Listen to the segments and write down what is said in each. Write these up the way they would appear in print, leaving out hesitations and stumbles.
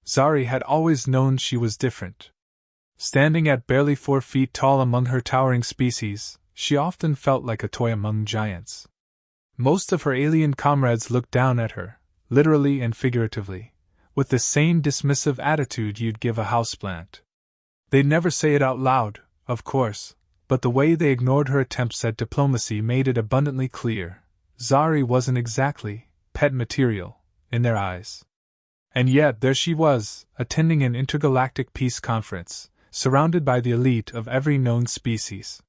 Zari had always known she was different. Standing at barely 4 feet tall among her towering species, she often felt like a toy among giants. Most of her alien comrades looked down at her, literally and figuratively, with the same dismissive attitude you'd give a houseplant. They'd never say it out loud, of course, but the way they ignored her attempts at diplomacy made it abundantly clear. Zari wasn't exactly pet material in their eyes. And yet there she was, attending an intergalactic peace conference, surrounded by the elite of every known species.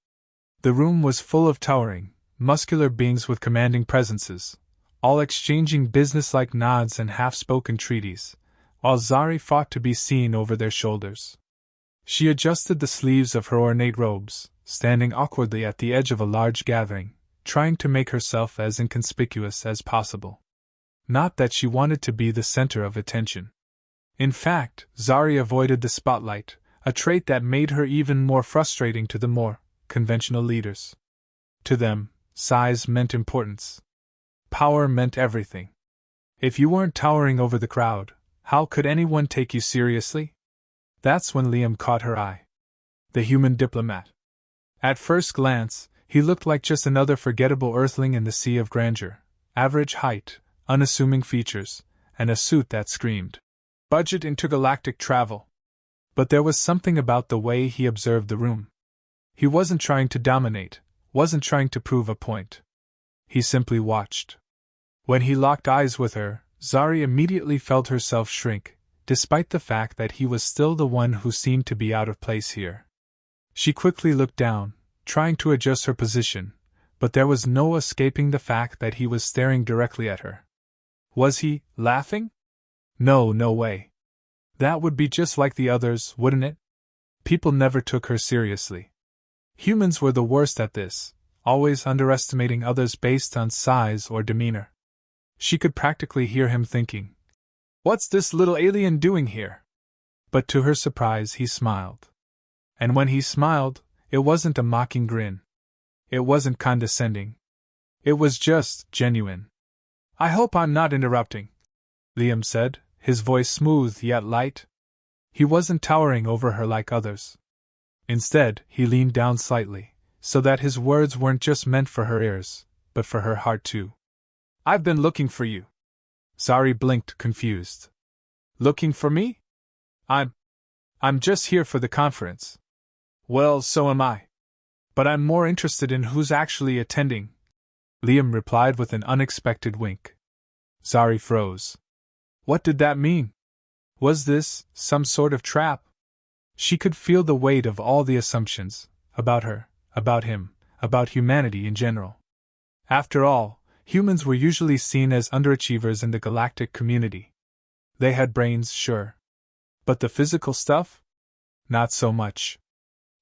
The room was full of towering, muscular beings with commanding presences, all exchanging businesslike nods and half-spoken treaties, while Zari fought to be seen over their shoulders. She adjusted the sleeves of her ornate robes, standing awkwardly at the edge of a large gathering, trying to make herself as inconspicuous as possible. Not that she wanted to be the center of attention. In fact, Zari avoided the spotlight, a trait that made her even more frustrating to the more conventional leaders. To them, size meant importance. Power meant everything. If you weren't towering over the crowd, how could anyone take you seriously? That's when Liam caught her eye. The human diplomat. At first glance, he looked like just another forgettable earthling in the sea of grandeur, average height, unassuming features, and a suit that screamed budget intergalactic travel. But there was something about the way he observed the room. He wasn't trying to dominate, wasn't trying to prove a point. He simply watched. When he locked eyes with her, Zari immediately felt herself shrink, despite the fact that he was still the one who seemed to be out of place here. She quickly looked down, trying to adjust her position, but there was no escaping the fact that he was staring directly at her. Was he laughing? No way. That would be just like the others, wouldn't it? People never took her seriously. Humans were the worst at this, always underestimating others based on size or demeanor. She could practically hear him thinking, "What's this little alien doing here?" But to her surprise, he smiled. And when he smiled, it wasn't a mocking grin. It wasn't condescending. It was just genuine. "I hope I'm not interrupting," Liam said, his voice smooth yet light. He wasn't towering over her like others. Instead, he leaned down slightly, so that his words weren't just meant for her ears, but for her heart too. "I've been looking for you." Zari blinked, confused. "Looking for me? I'm just here for the conference." "Well, so am I. But I'm more interested in who's actually attending," Liam replied with an unexpected wink. Zari froze. What did that mean? Was this some sort of trap? She could feel the weight of all the assumptions, about her, about him, about humanity in general. After all, humans were usually seen as underachievers in the galactic community. They had brains, sure. But the physical stuff? Not so much.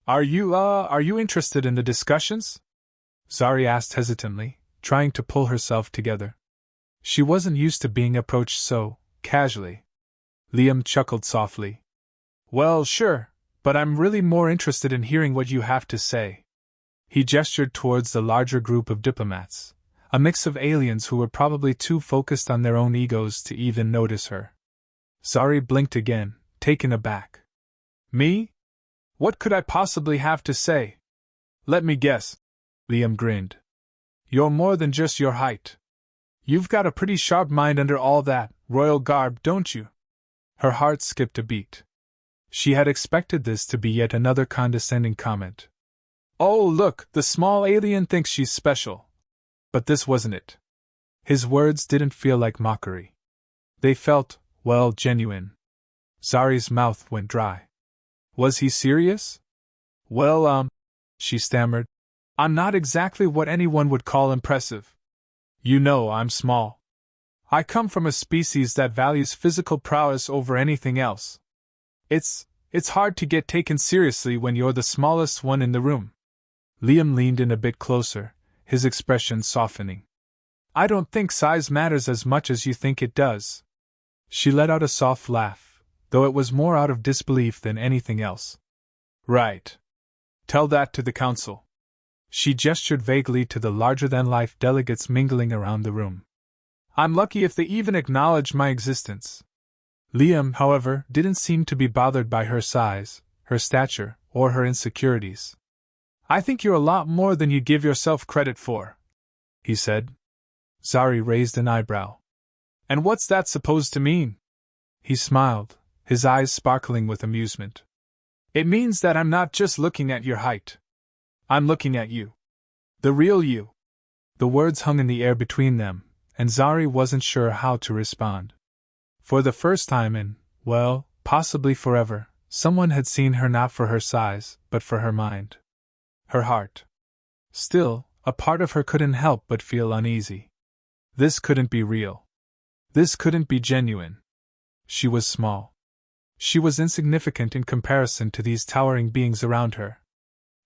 Are you interested in the discussions?" Zari asked hesitantly, trying to pull herself together. She wasn't used to being approached so casually. Liam chuckled softly. "Well, sure, but I'm really more interested in hearing what you have to say." He gestured towards the larger group of diplomats, a mix of aliens who were probably too focused on their own egos to even notice her. Zari blinked again, taken aback. "Me? What could I possibly have to say?" "Let me guess." Liam grinned. "You're more than just your height. You've got a pretty sharp mind under all that royal garb, don't you?" Her heart skipped a beat. She had expected this to be yet another condescending comment. "Oh, look, the small alien thinks she's special." But this wasn't it. His words didn't feel like mockery. They felt, well, genuine. Zari's mouth went dry. Was he serious? "Well, she stammered. "I'm not exactly what anyone would call impressive. You know, I'm small. I come from a species that values physical prowess over anything else. It's hard to get taken seriously when you're the smallest one in the room." Liam leaned in a bit closer, his expression softening. "I don't think size matters as much as you think it does." She let out a soft laugh, though it was more out of disbelief than anything else. "Right. Tell that to the council." She gestured vaguely to the larger-than-life delegates mingling around the room. "I'm lucky if they even acknowledge my existence." Liam, however, didn't seem to be bothered by her size, her stature, or her insecurities. "I think you're a lot more than you give yourself credit for," he said. Zari raised an eyebrow. "And what's that supposed to mean?" He smiled, his eyes sparkling with amusement. "It means that I'm not just looking at your height. I'm looking at you. The real you." The words hung in the air between them, and Zari wasn't sure how to respond. For the first time in, well, possibly forever, someone had seen her not for her size, but for her mind. Her heart. Still, a part of her couldn't help but feel uneasy. This couldn't be real. This couldn't be genuine. She was small. She was insignificant in comparison to these towering beings around her.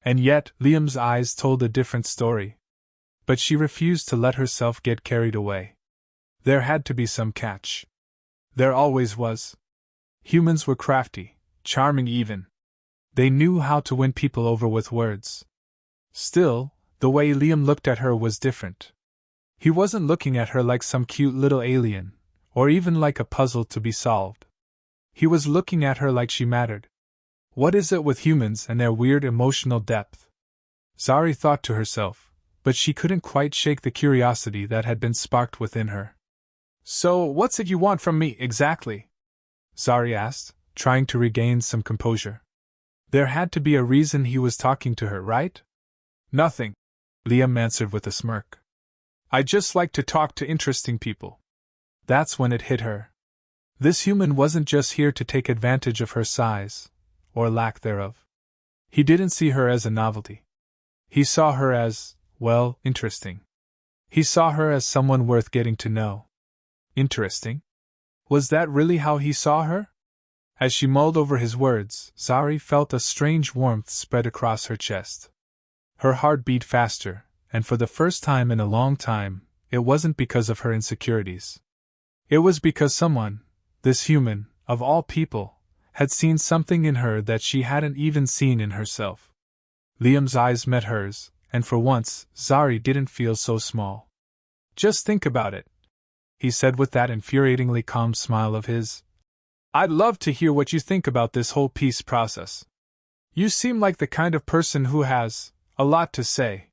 And yet, Liam's eyes told a different story. But she refused to let herself get carried away. There had to be some catch. There always was. Humans were crafty, charming even. They knew how to win people over with words. Still, the way Liam looked at her was different. He wasn't looking at her like some cute little alien, or even like a puzzle to be solved. He was looking at her like she mattered. What is it with humans and their weird emotional depth? Zari thought to herself, but she couldn't quite shake the curiosity that had been sparked within her. "So, what's it you want from me, exactly?" Zari asked, trying to regain some composure. There had to be a reason he was talking to her, right? "Nothing," Liam answered with a smirk. "I just like to talk to interesting people." That's when it hit her. This human wasn't just here to take advantage of her size, or lack thereof. He didn't see her as a novelty. He saw her as, well, interesting. He saw her as someone worth getting to know. Interesting? Was that really how he saw her? As she mulled over his words, Zari felt a strange warmth spread across her chest. Her heart beat faster, and for the first time in a long time, it wasn't because of her insecurities. It was because someone, this human, of all people, had seen something in her that she hadn't even seen in herself. Liam's eyes met hers, and for once, Zari didn't feel so small. "Just think about it," he said with that infuriatingly calm smile of his. "I'd love to hear what you think about this whole peace process. You seem like the kind of person who has a lot to say."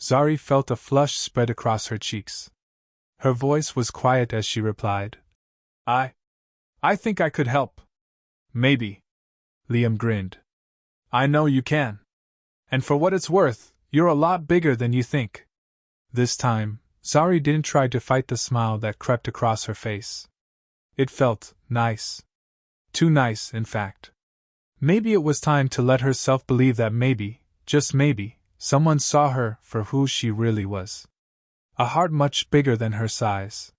Zari felt a flush spread across her cheeks. Her voice was quiet as she replied, I think I could help." "Maybe." Liam grinned. "I know you can. And for what it's worth, you're a lot bigger than you think." This time, Zari didn't try to fight the smile that crept across her face. It felt nice. Too nice, in fact. Maybe it was time to let herself believe that maybe, just maybe, someone saw her for who she really was. A heart much bigger than her size.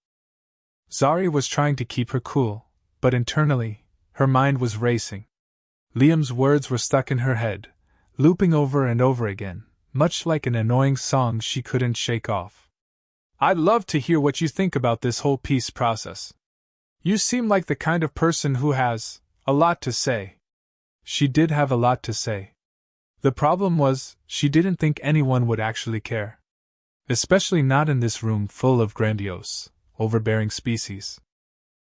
Zari was trying to keep her cool, but internally, her mind was racing. Liam's words were stuck in her head, looping over and over again, much like an annoying song she couldn't shake off. "I'd love to hear what you think about this whole peace process. You seem like the kind of person who has a lot to say." She did have a lot to say. The problem was, she didn't think anyone would actually care. Especially not in this room full of grandiose, overbearing species.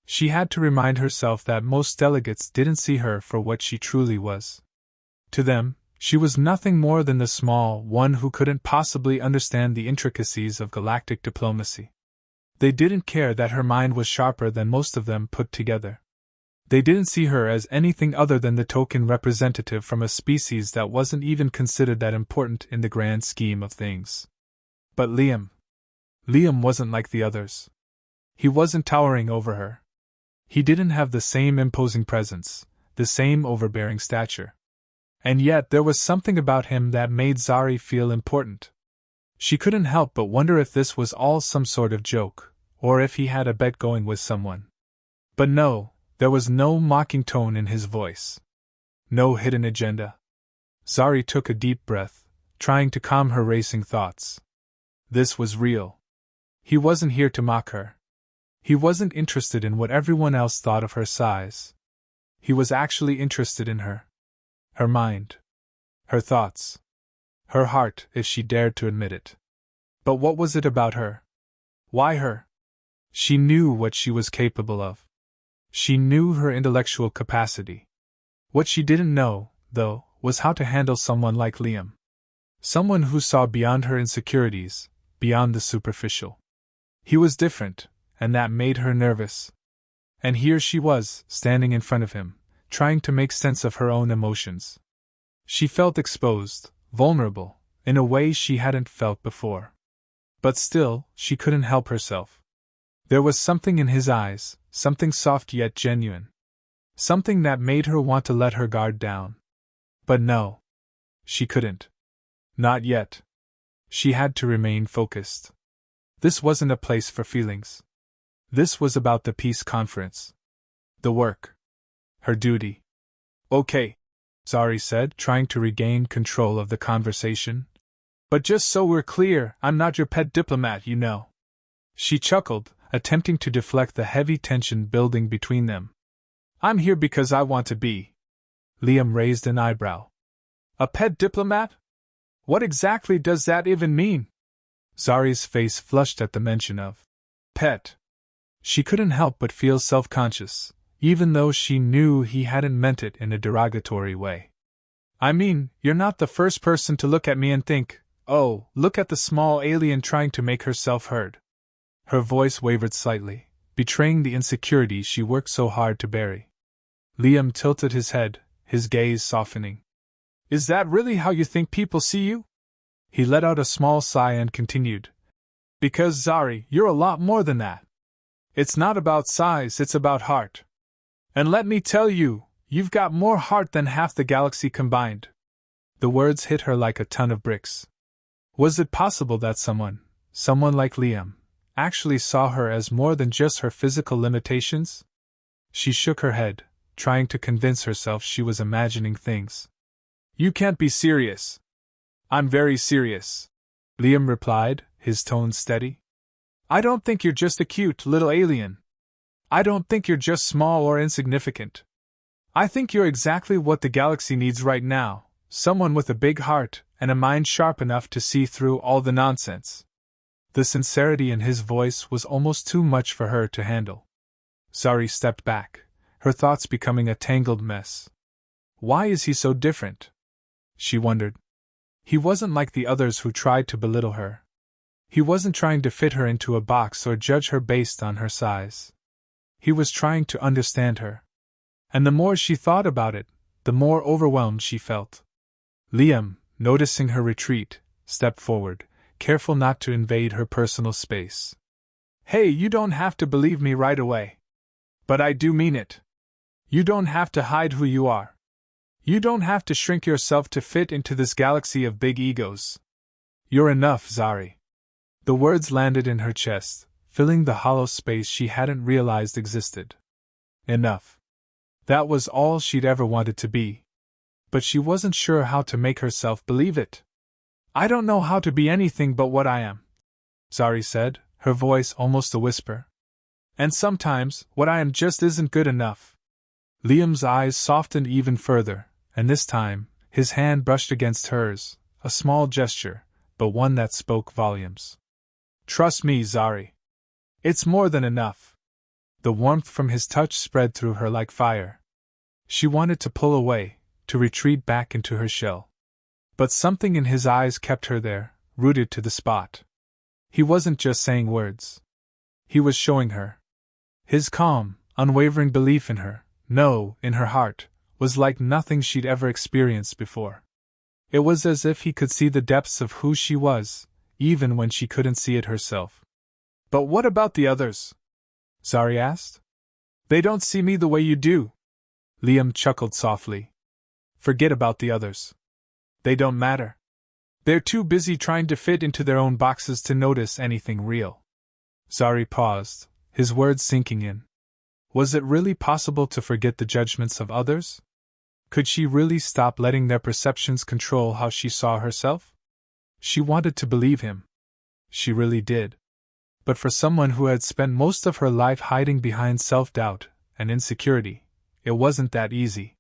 She had to remind herself that most delegates didn't see her for what she truly was. To them, she was nothing more than the small one who couldn't possibly understand the intricacies of galactic diplomacy. They didn't care that her mind was sharper than most of them put together. They didn't see her as anything other than the token representative from a species that wasn't even considered that important in the grand scheme of things. But Liam wasn't like the others. He wasn't towering over her. He didn't have the same imposing presence, the same overbearing stature. And yet there was something about him that made Zari feel important. She couldn't help but wonder if this was all some sort of joke, or if he had a bet going with someone. But no, there was no mocking tone in his voice. No hidden agenda. Zari took a deep breath, trying to calm her racing thoughts. This was real. He wasn't here to mock her. He wasn't interested in what everyone else thought of her size. He was actually interested in her. Her mind. Her thoughts. Her heart, if she dared to admit it. But what was it about her? Why her? She knew what she was capable of. She knew her intellectual capacity. What she didn't know, though, was how to handle someone like Liam. Someone who saw beyond her insecurities, beyond the superficial. He was different, and that made her nervous. And here she was, standing in front of him, trying to make sense of her own emotions. She felt exposed, vulnerable, in a way she hadn't felt before. But still, she couldn't help herself. There was something in his eyes, something soft yet genuine. Something that made her want to let her guard down. But no. She couldn't. Not yet. She had to remain focused. This wasn't a place for feelings. This was about the peace conference. The work. Her duty. Okay, Zari said, trying to regain control of the conversation. But just so we're clear, I'm not your pet diplomat, you know. She chuckled, attempting to deflect the heavy tension building between them. I'm here because I want to be. Liam raised an eyebrow. A pet diplomat? What exactly does that even mean? Zari's face flushed at the mention of pet. She couldn't help but feel self-conscious, even though she knew he hadn't meant it in a derogatory way. I mean, you're not the first person to look at me and think, oh, look at the small alien trying to make herself heard. Her voice wavered slightly, betraying the insecurity she worked so hard to bury. Liam tilted his head, his gaze softening. Is that really how you think people see you? He let out a small sigh and continued. Because, Zari, you're a lot more than that. It's not about size, it's about heart. And let me tell you, you've got more heart than half the galaxy combined. The words hit her like a ton of bricks. Was it possible that someone like Liam, actually saw her as more than just her physical limitations? She shook her head, trying to convince herself she was imagining things. You can't be serious. I'm very serious, Liam replied, his tone steady. I don't think you're just a cute little alien. I don't think you're just small or insignificant. I think you're exactly what the galaxy needs right now, someone with a big heart and a mind sharp enough to see through all the nonsense. The sincerity in his voice was almost too much for her to handle. Zari stepped back, her thoughts becoming a tangled mess. Why is he so different? She wondered. He wasn't like the others who tried to belittle her. He wasn't trying to fit her into a box or judge her based on her size. He was trying to understand her. And the more she thought about it, the more overwhelmed she felt. Liam, noticing her retreat, stepped forward, careful not to invade her personal space. Hey, you don't have to believe me right away. But I do mean it. You don't have to hide who you are. You don't have to shrink yourself to fit into this galaxy of big egos. You're enough, Zari. The words landed in her chest, filling the hollow space she hadn't realized existed. Enough. That was all she'd ever wanted to be. But she wasn't sure how to make herself believe it. I don't know how to be anything but what I am, Zari said, her voice almost a whisper. And sometimes, what I am just isn't good enough. Liam's eyes softened even further, and this time, his hand brushed against hers, a small gesture, but one that spoke volumes. Trust me, Zari. It's more than enough. The warmth from his touch spread through her like fire. She wanted to pull away, to retreat back into her shell. But something in his eyes kept her there, rooted to the spot. He wasn't just saying words. He was showing her. His calm, unwavering belief in her, no, in her heart, was like nothing she'd ever experienced before. It was as if he could see the depths of who she was, even when she couldn't see it herself. But what about the others? Zari asked. They don't see me the way you do. Liam chuckled softly. Forget about the others. They don't matter. They're too busy trying to fit into their own boxes to notice anything real. Zari paused, his words sinking in. Was it really possible to forget the judgments of others? Could she really stop letting their perceptions control how she saw herself? She wanted to believe him. She really did. But for someone who had spent most of her life hiding behind self-doubt and insecurity, it wasn't that easy.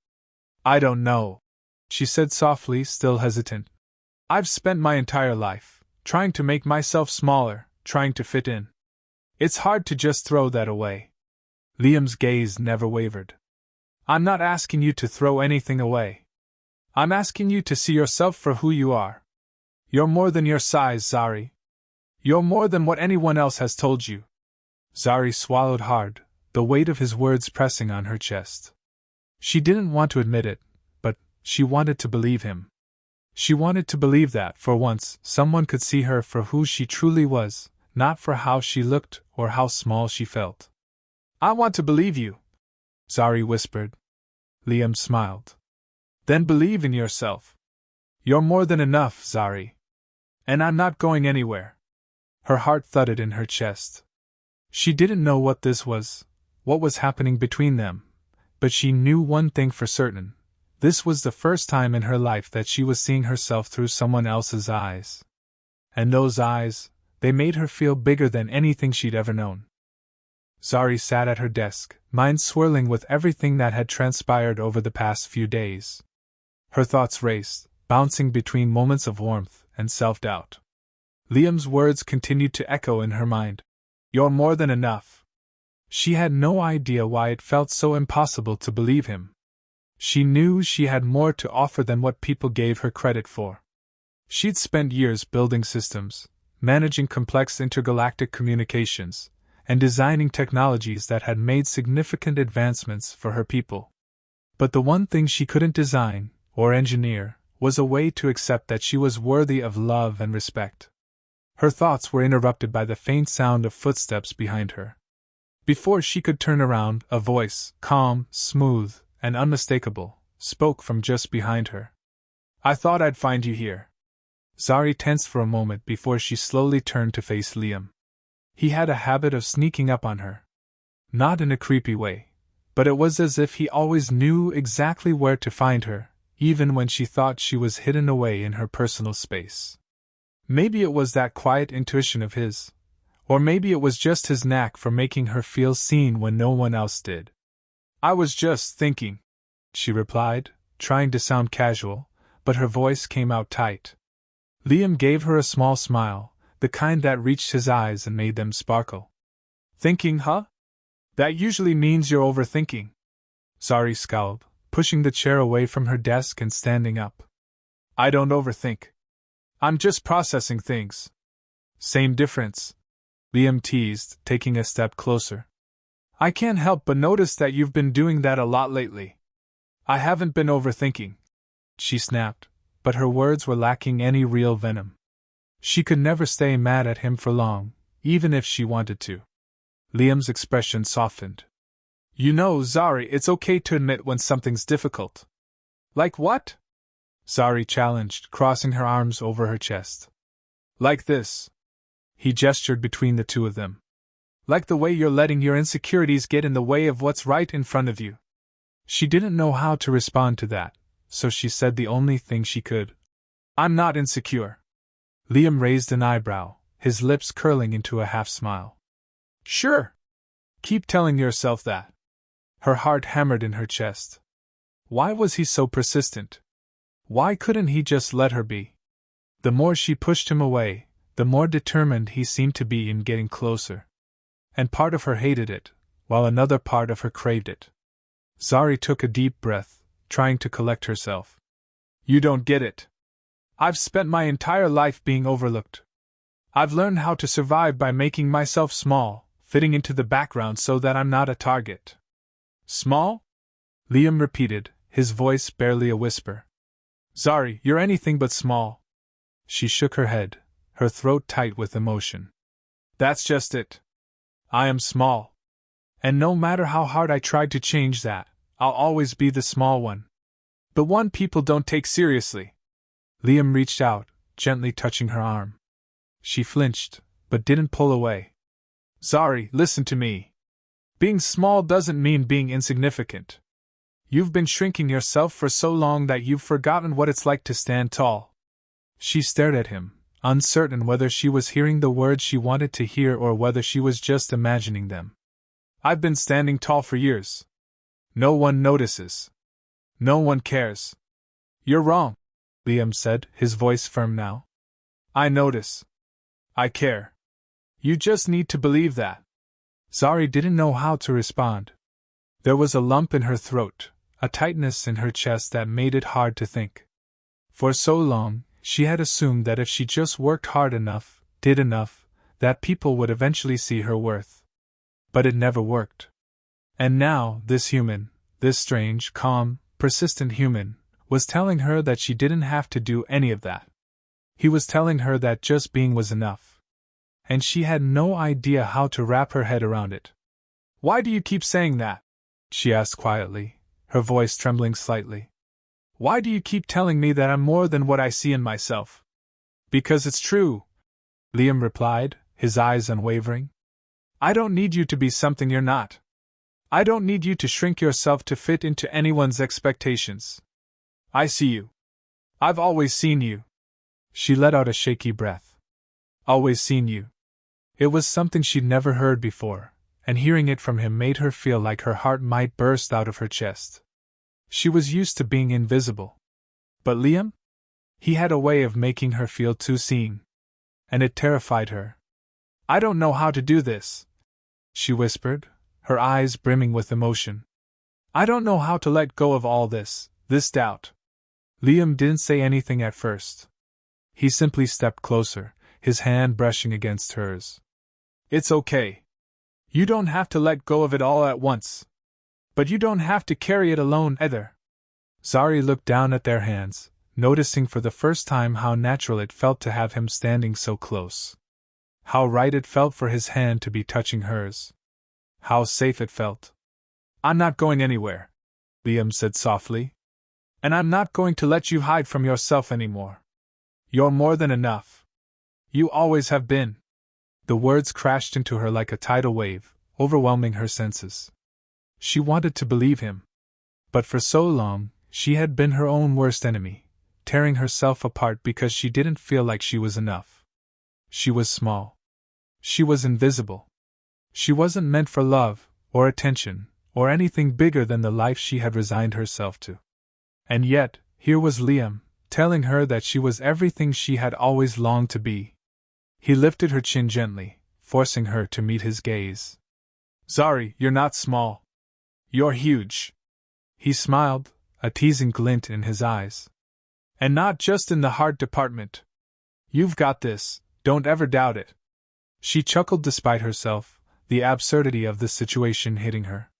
I don't know, she said softly, still hesitant. I've spent my entire life trying to make myself smaller, trying to fit in. It's hard to just throw that away. Liam's gaze never wavered. I'm not asking you to throw anything away. I'm asking you to see yourself for who you are. You're more than your size, Zari. You're more than what anyone else has told you. Zari swallowed hard, the weight of his words pressing on her chest. She didn't want to admit it, but she wanted to believe him. She wanted to believe that, for once, someone could see her for who she truly was, not for how she looked or how small she felt. I want to believe you, Zari whispered. Liam smiled. Then believe in yourself. You're more than enough, Zari. And I'm not going anywhere. Her heart thudded in her chest. She didn't know what this was, what was happening between them, but she knew one thing for certain. This was the first time in her life that she was seeing herself through someone else's eyes. And those eyes, they made her feel bigger than anything she'd ever known. Zari sat at her desk, mind swirling with everything that had transpired over the past few days. Her thoughts raced, bouncing between moments of warmth and self-doubt. Liam's words continued to echo in her mind. You're more than enough. She had no idea why it felt so impossible to believe him. She knew she had more to offer than what people gave her credit for. She'd spent years building systems, managing complex intergalactic communications, and designing technologies that had made significant advancements for her people. But the one thing she couldn't design, or engineer, was a way to accept that she was worthy of love and respect. Her thoughts were interrupted by the faint sound of footsteps behind her. Before she could turn around, a voice, calm, smooth, and unmistakable, spoke from just behind her. I thought I'd find you here. Zari tensed for a moment before she slowly turned to face Liam. He had a habit of sneaking up on her. Not in a creepy way, but it was as if he always knew exactly where to find her, even when she thought she was hidden away in her personal space. Maybe it was that quiet intuition of his, or maybe it was just his knack for making her feel seen when no one else did. I was just thinking, she replied, trying to sound casual, but her voice came out tight. Liam gave her a small smile, the kind that reached his eyes and made them sparkle. Thinking, huh? That usually means you're overthinking. Zari scowled, pushing the chair away from her desk and standing up. I don't overthink. I'm just processing things. Same difference, Liam teased, taking a step closer. I can't help but notice that you've been doing that a lot lately. I haven't been overthinking, she snapped, but her words were lacking any real venom. She could never stay mad at him for long, even if she wanted to. Liam's expression softened. You know, Zari, it's okay to admit when something's difficult. Like what? Zari challenged, crossing her arms over her chest. Like this. He gestured between the two of them. Like the way you're letting your insecurities get in the way of what's right in front of you. She didn't know how to respond to that, so she said the only thing she could. I'm not insecure. Liam raised an eyebrow, his lips curling into a half-smile. Sure. Keep telling yourself that. Her heart hammered in her chest. Why was he so persistent? Why couldn't he just let her be? The more she pushed him away, the more determined he seemed to be in getting closer. And part of her hated it, while another part of her craved it. Zari took a deep breath, trying to collect herself. You don't get it. I've spent my entire life being overlooked. I've learned how to survive by making myself small, fitting into the background so that I'm not a target. Small? Liam repeated, his voice barely a whisper. Zari, you're anything but small. She shook her head, her throat tight with emotion. That's just it. I am small. And no matter how hard I tried to change that, I'll always be the small one. The one people don't take seriously. Liam reached out, gently touching her arm. She flinched, but didn't pull away. Zari, listen to me. Being small doesn't mean being insignificant. You've been shrinking yourself for so long that you've forgotten what it's like to stand tall. She stared at him, uncertain whether she was hearing the words she wanted to hear or whether she was just imagining them. I've been standing tall for years. No one notices. No one cares. You're wrong, Liam said, his voice firm now. I notice. I care. You just need to believe that. Zari didn't know how to respond. There was a lump in her throat, a tightness in her chest that made it hard to think. For so long, she had assumed that if she just worked hard enough, did enough, that people would eventually see her worth. But it never worked. And now, this human, this strange, calm, persistent human, was telling her that she didn't have to do any of that. He was telling her that just being was enough. And she had no idea how to wrap her head around it. "Why do you keep saying that?" she asked quietly, her voice trembling slightly. "Why do you keep telling me that I'm more than what I see in myself?" "Because it's true," Liam replied, his eyes unwavering. "I don't need you to be something you're not. I don't need you to shrink yourself to fit into anyone's expectations. I see you. I've always seen you." She let out a shaky breath. "Always seen you." It was something she'd never heard before, and hearing it from him made her feel like her heart might burst out of her chest. She was used to being invisible. But Liam? He had a way of making her feel too seen. And it terrified her. "I don't know how to do this," she whispered, her eyes brimming with emotion. "I don't know how to let go of all this doubt." Liam didn't say anything at first. He simply stepped closer, his hand brushing against hers. "It's okay. You don't have to let go of it all at once. But you don't have to carry it alone either." Zari looked down at their hands, noticing for the first time how natural it felt to have him standing so close. How right it felt for his hand to be touching hers. How safe it felt. "I'm not going anywhere," Liam said softly. "And I'm not going to let you hide from yourself anymore. You're more than enough. You always have been." The words crashed into her like a tidal wave, overwhelming her senses. She wanted to believe him. But for so long, she had been her own worst enemy, tearing herself apart because she didn't feel like she was enough. She was small. She was invisible. She wasn't meant for love, or attention, or anything bigger than the life she had resigned herself to. And yet, here was Liam, telling her that she was everything she had always longed to be. He lifted her chin gently, forcing her to meet his gaze. "Zari, you're not small. You're huge." He smiled, a teasing glint in his eyes. "And not just in the heart department. You've got this, don't ever doubt it." She chuckled despite herself, the absurdity of the situation hitting her.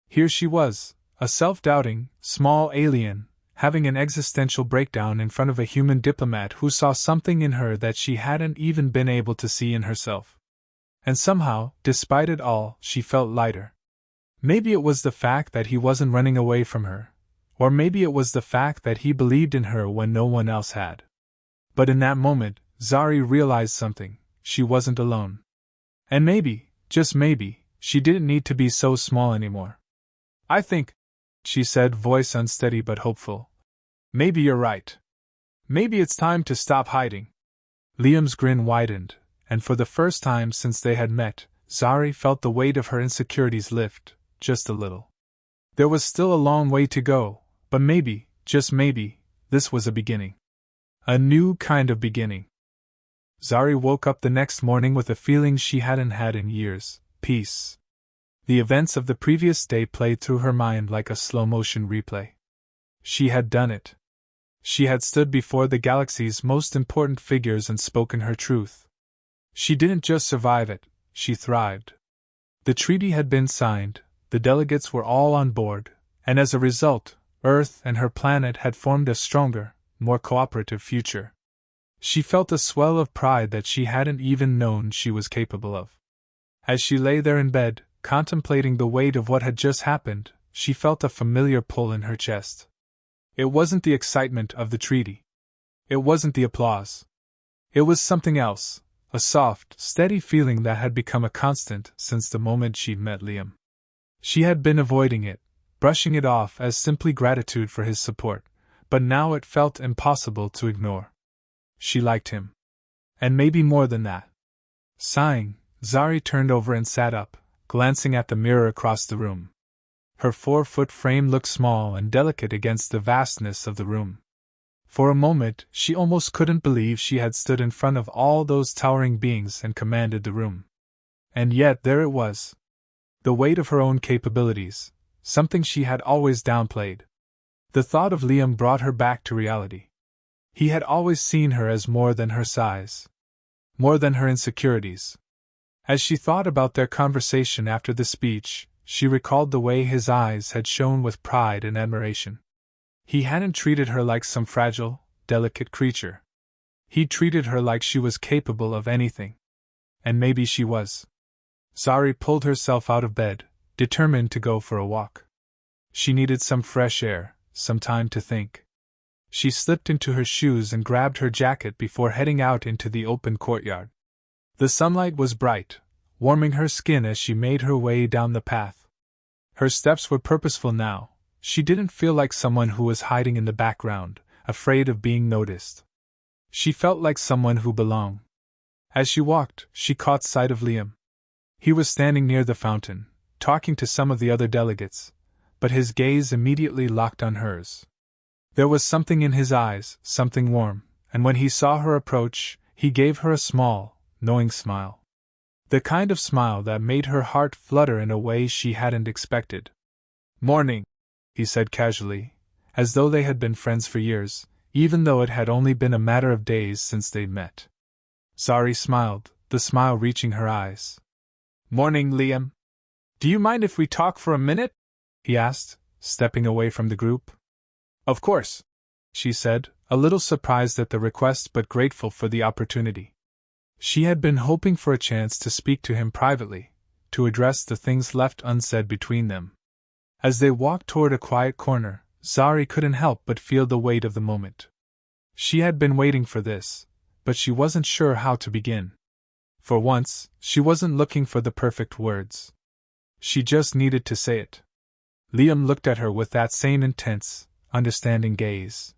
Here she was, a self-doubting, small alien, having an existential breakdown in front of a human diplomat who saw something in her that she hadn't even been able to see in herself. And somehow, despite it all, she felt lighter. Maybe it was the fact that he wasn't running away from her, or maybe it was the fact that he believed in her when no one else had. But in that moment, Zari realized something: she wasn't alone. And maybe, just maybe, she didn't need to be so small anymore. "I think," she said, voice unsteady but hopeful, "maybe you're right. Maybe it's time to stop hiding." Liam's grin widened, and for the first time since they had met, Zari felt the weight of her insecurities lift, just a little. There was still a long way to go, but maybe, just maybe, this was a beginning. A new kind of beginning. Zari woke up the next morning with a feeling she hadn't had in years: peace. The events of the previous day played through her mind like a slow-motion replay. She had done it. She had stood before the galaxy's most important figures and spoken her truth. She didn't just survive it, she thrived. The treaty had been signed, the delegates were all on board, and as a result, Earth and her planet had formed a stronger, more cooperative future. She felt a swell of pride that she hadn't even known she was capable of. As she lay there in bed, contemplating the weight of what had just happened, she felt a familiar pull in her chest. It wasn't the excitement of the treaty. It wasn't the applause. It was something else, a soft, steady feeling that had become a constant since the moment she'd met Liam. She had been avoiding it, brushing it off as simply gratitude for his support, but now it felt impossible to ignore. She liked him. And maybe more than that. Sighing, Zari turned over and sat up, glancing at the mirror across the room. Her 4-foot frame looked small and delicate against the vastness of the room. For a moment, she almost couldn't believe she had stood in front of all those towering beings and commanded the room. And yet there it was. The weight of her own capabilities, something she had always downplayed. The thought of Liam brought her back to reality. He had always seen her as more than her size. More than her insecurities. As she thought about their conversation after the speech, she recalled the way his eyes had shone with pride and admiration. He hadn't treated her like some fragile, delicate creature. He treated her like she was capable of anything. And maybe she was. Zari pulled herself out of bed, determined to go for a walk. She needed some fresh air, some time to think. She slipped into her shoes and grabbed her jacket before heading out into the open courtyard. The sunlight was bright, warming her skin as she made her way down the path. Her steps were purposeful now. She didn't feel like someone who was hiding in the background, afraid of being noticed. She felt like someone who belonged. As she walked, she caught sight of Liam. He was standing near the fountain, talking to some of the other delegates, but his gaze immediately locked on hers. There was something in his eyes, something warm, and when he saw her approach, he gave her a small, knowing smile. The kind of smile that made her heart flutter in a way she hadn't expected. "Morning," he said casually, as though they had been friends for years, even though it had only been a matter of days since they'd met. Zari smiled, the smile reaching her eyes. "Morning, Liam. Do you mind if we talk for a minute?" he asked, stepping away from the group. "Of course," she said, a little surprised at the request but grateful for the opportunity. She had been hoping for a chance to speak to him privately, to address the things left unsaid between them. As they walked toward a quiet corner, Zari couldn't help but feel the weight of the moment. She had been waiting for this, but she wasn't sure how to begin. For once, she wasn't looking for the perfect words. She just needed to say it. Liam looked at her with that same intense, understanding gaze.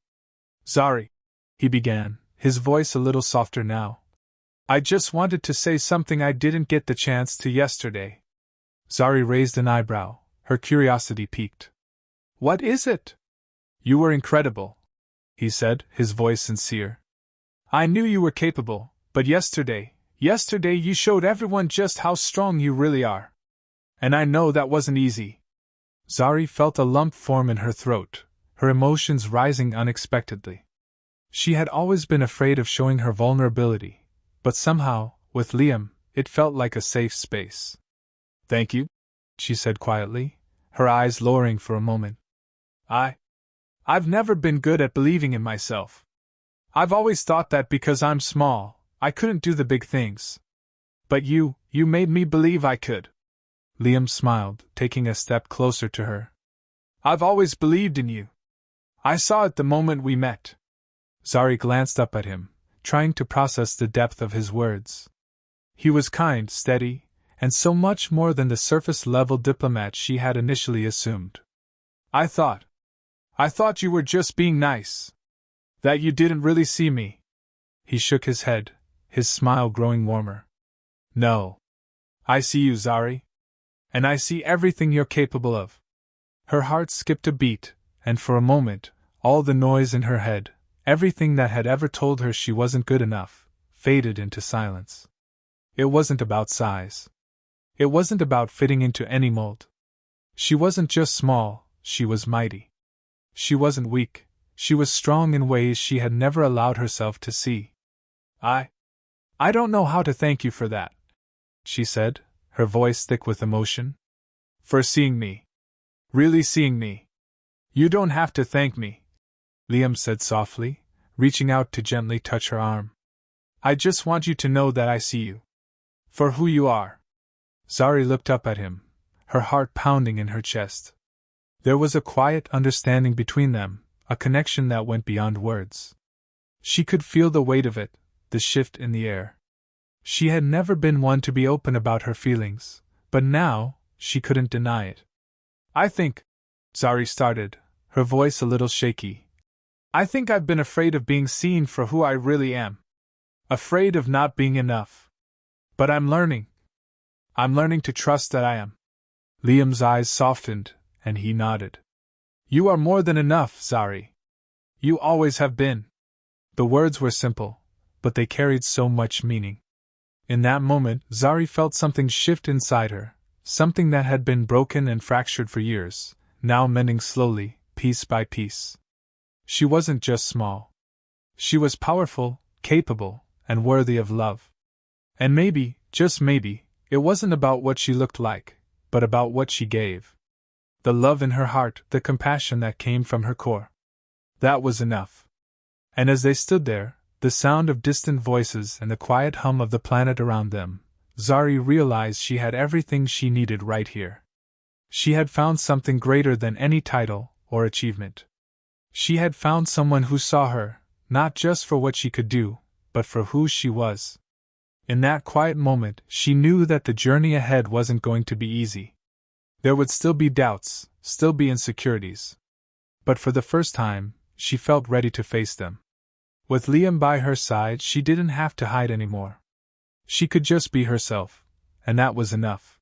"Zari," he began, his voice a little softer now. "I just wanted to say something I didn't get the chance to yesterday." Zari raised an eyebrow, her curiosity piqued. "What is it?" "You were incredible," he said, his voice sincere. "I knew you were capable, but yesterday you showed everyone just how strong you really are. And I know that wasn't easy." Zari felt a lump form in her throat, her emotions rising unexpectedly. She had always been afraid of showing her vulnerability, but somehow, with Liam, it felt like a safe space. "Thank you," she said quietly, her eyes lowering for a moment. I've never been good at believing in myself. I've always thought that because I'm small, I couldn't do the big things. But you made me believe I could." Liam smiled, taking a step closer to her. "I've always believed in you. I saw it the moment we met." Zari glanced up at him, trying to process the depth of his words. He was kind, steady, and so much more than the surface-level diplomat she had initially assumed. I thought you were just being nice. That you didn't really see me." He shook his head, his smile growing warmer. "No. I see you, Zari. And I see everything you're capable of." Her heart skipped a beat, and for a moment, all the noise in her head, everything that had ever told her she wasn't good enough, faded into silence. It wasn't about size. It wasn't about fitting into any mold. She wasn't just small, she was mighty. She wasn't weak, she was strong in ways she had never allowed herself to see. I don't know how to thank you for that," she said, her voice thick with emotion. "For seeing me. Really seeing me. You don't have to thank me," Liam said softly, reaching out to gently touch her arm. "I just want you to know that I see you. For who you are." Zari looked up at him, her heart pounding in her chest. There was a quiet understanding between them, a connection that went beyond words. She could feel the weight of it, the shift in the air. She had never been one to be open about her feelings, but now, she couldn't deny it. "I think," Zari started, her voice a little shaky, "I think I've been afraid of being seen for who I really am. Afraid of not being enough. But I'm learning. I'm learning to trust that I am." Liam's eyes softened, and he nodded. "You are more than enough, Zari. You always have been." The words were simple, but they carried so much meaning. In that moment, Zari felt something shift inside her, something that had been broken and fractured for years, now mending slowly, piece by piece. She wasn't just small. She was powerful, capable, and worthy of love. And maybe, just maybe, it wasn't about what she looked like, but about what she gave. The love in her heart, the compassion that came from her core. That was enough. And as they stood there, the sound of distant voices and the quiet hum of the planet around them, Zari realized she had everything she needed right here. She had found something greater than any title or achievement. She had found someone who saw her, not just for what she could do, but for who she was. In that quiet moment, she knew that the journey ahead wasn't going to be easy. There would still be doubts, still be insecurities. But for the first time, she felt ready to face them. With Liam by her side, she didn't have to hide anymore. She could just be herself, and that was enough.